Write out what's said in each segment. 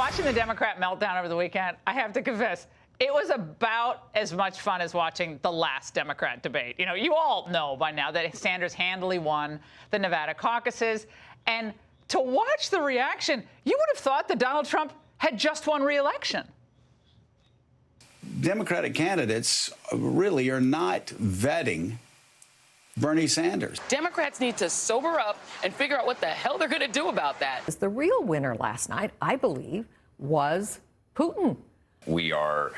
Watching the Democrat meltdown over the weekend, I have to confess, it was about as much fun as watching the last Democrat debate. You know, you all know by now that Sanders handily won the Nevada caucuses. And to watch the reaction, you would have thought that Donald Trump had just won re-election. Democratic candidates really are not vetting Bernie Sanders. Democrats need to sober up and figure out what the hell they're going to do about that. The real winner last night, I believe, was Putin. We are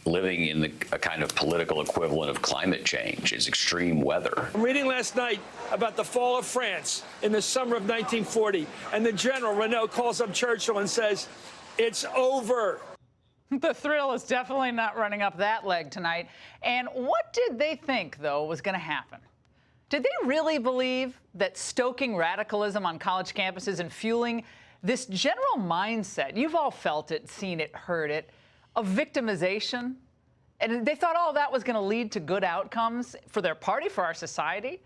living in a kind of political equivalent of climate change. It's extreme weather. I'm reading last night about the fall of France in the summer of 1940, and the general, Renault, calls up Churchill and says, "It's over." The thrill is definitely not running up that leg tonight. And what did they think, though, was going to happen? Did they really believe that stoking radicalism on college campuses and fueling this general mindset, you've all felt it, seen it, heard it, of victimization? And they thought all that was going to lead to good outcomes for their party, for our society?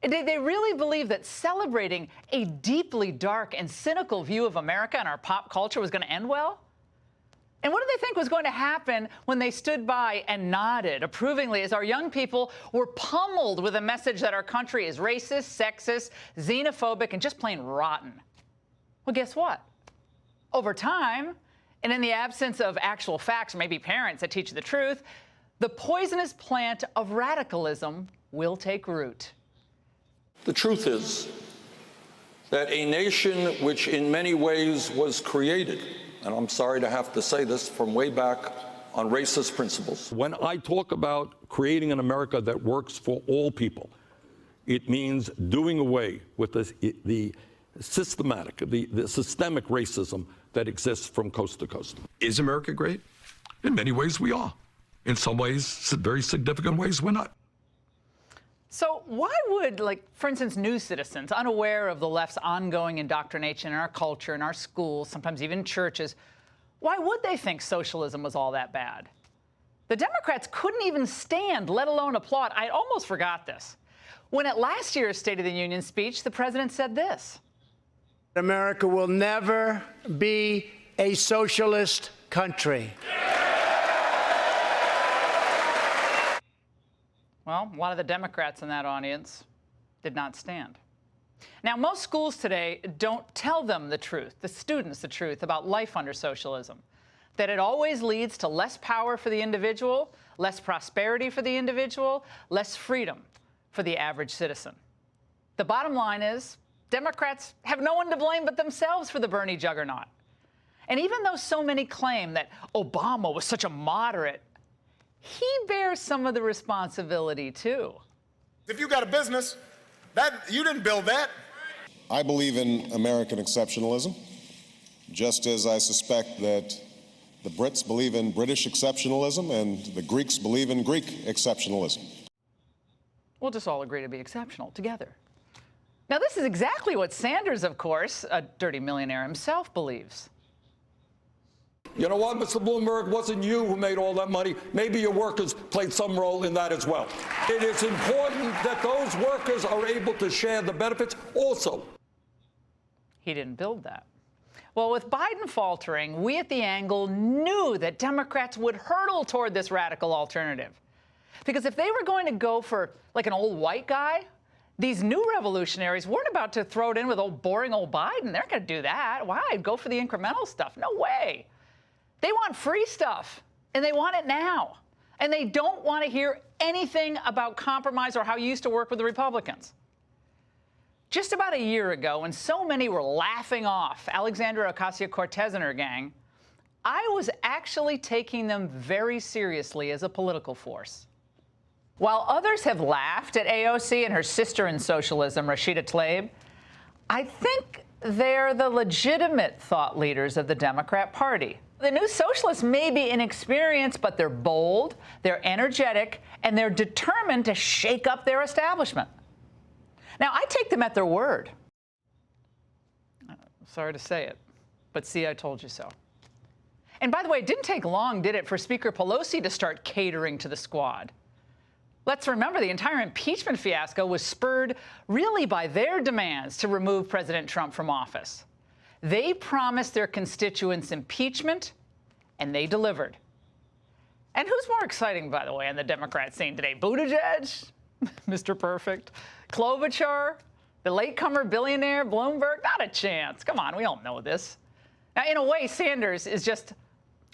Did they really believe that celebrating a deeply dark and cynical view of America and our pop culture was going to end well? And what did they think was going to happen when they stood by and nodded approvingly as our young people were pummeled with a message that our country is racist, sexist, xenophobic, and just plain rotten? Well, guess what? Over time, and in the absence of actual facts or maybe parents that teach the truth, the poisonous plant of radicalism will take root. The truth is that a nation which in many ways was created, and I'm sorry to have to say this, from way back on racist principles. When I talk about creating an America that works for all people, it means doing away with the systemic racism that exists from coast to coast. Is America great? In many ways, we are. In some ways, very significant ways, we're not. So why would, for instance, new citizens, unaware of the left's ongoing indoctrination in our culture, in our schools, sometimes even churches, why would they think socialism was all that bad? The Democrats couldn't even stand, let alone applaud. I almost forgot this. When at last year's State of the Union speech, the president said this: America will never be a socialist country. Well, a lot of the Democrats in that audience did not stand. Now, most schools today don't tell them the truth, the students the truth about life under socialism, that it always leads to less power for the individual, less prosperity for the individual, less freedom for the average citizen. The bottom line is Democrats have no one to blame but themselves for the Bernie juggernaut. And even though so many claim that Obama was such a moderate, he bears some of the responsibility, too. If you got a business, you didn't build that. I believe in American exceptionalism, just as I suspect that the Brits believe in British exceptionalism and the Greeks believe in Greek exceptionalism. We'll just all agree to be exceptional together. Now, this is exactly what Sanders, of course, a dirty millionaire himself, believes. You know what, Mr. Bloomberg, it wasn't you who made all that money. Maybe your workers played some role in that as well. It is important that those workers are able to share the benefits also. He didn't build that. Well, with Biden faltering, we at The Angle knew that Democrats would hurtle toward this radical alternative. Because if they were going to go for, an old white guy, these new revolutionaries weren't about to throw it in with boring old Biden. They're not going to do that. Why? Go for the incremental stuff. No way. They want free stuff, and they want it now. And they don't want to hear anything about compromise or how you used to work with the Republicans. Just about a year ago, when so many were laughing off Alexandria Ocasio-Cortez and her gang, I was actually taking them very seriously as a political force. While others have laughed at AOC and her sister in socialism, Rashida Tlaib, I think they're the legitimate thought leaders of the Democrat Party. The new socialists may be inexperienced, but they're bold, they're energetic, and they're determined to shake up their establishment. Now, I take them at their word. Sorry to say it, but see, I told you so. And by the way, it didn't take long, did it, for Speaker Pelosi to start catering to the squad? Let's remember the entire impeachment fiasco was spurred really by their demands to remove President Trump from office. They promised their constituents impeachment, and they delivered. And who's more exciting, by the way, on the Democrat scene today? Buttigieg, Mr. Perfect, Klobuchar, the latecomer billionaire Bloomberg? Not a chance. Come on, we all know this. Now, in a way, Sanders is just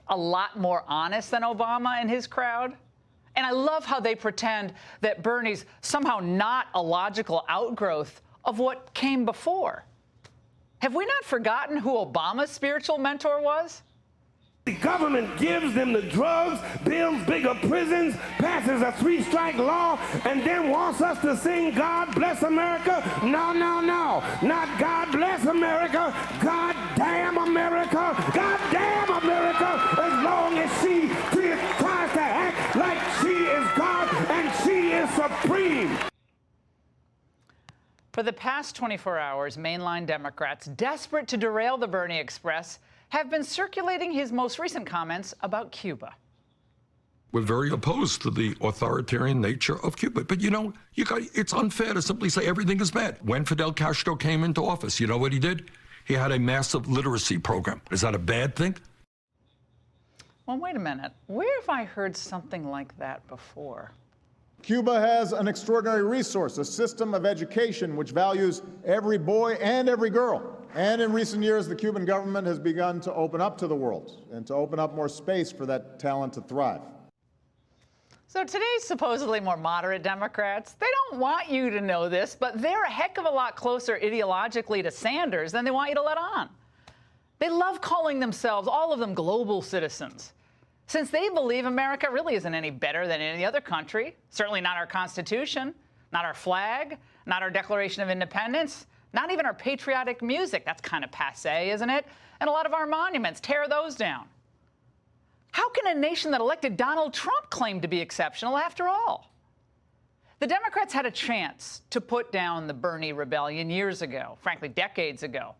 a lot more honest than Obama and his crowd. And I love how they pretend that Bernie's somehow not a logical outgrowth of what came before. Have we not forgotten who Obama's spiritual mentor was? The government gives them the drugs, builds bigger prisons, passes a 3-strike law, and then wants us to sing God Bless America? No, no, no. Not God Bless America. God damn America. God damn America. As long as she tries to act like she is God and she is supreme. For the past 24 hours, mainline Democrats, desperate to derail the Bernie Express, have been circulating his most recent comments about Cuba. We're very opposed to the authoritarian nature of Cuba. But, you know, it's unfair to simply say everything is bad. When Fidel Castro came into office, you know what he did? He had a massive literacy program. Is that a bad thing? Well, wait a minute. Where have I heard something like that before? Cuba has an extraordinary resource, a system of education which values every boy and every girl. And in recent years, the Cuban government has begun to open up to the world and to open up more space for that talent to thrive. So today's supposedly more moderate Democrats, they don't want you to know this, but they're a heck of a lot closer ideologically to Sanders than they want you to let on. They love calling themselves, all of them, global citizens, since they believe America really isn't any better than any other country, certainly not our Constitution, not our flag, not our Declaration of Independence, not even our patriotic music. That's kind of passé, isn't it? And a lot of our monuments, tear those down. How can a nation that elected Donald Trump claim to be exceptional after all? The Democrats had a chance to put down the Bernie rebellion years ago, frankly, decades ago.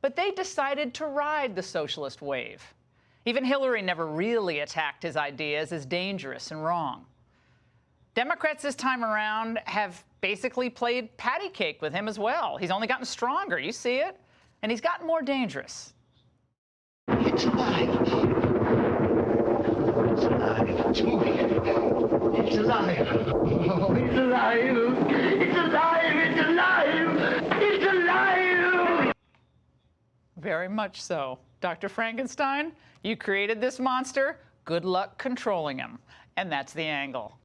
But they decided to ride the socialist wave. Even Hillary never really attacked his ideas as dangerous and wrong. Democrats this time around have basically played patty cake with him as well. He's only gotten stronger, you see it, and he's gotten more dangerous. It's alive. It's alive. It's moving. It's alive. Oh, it's alive. It's alive. It's alive. It's alive. Very much so. Dr. Frankenstein, you created this monster. Good luck controlling him. And that's The Angle.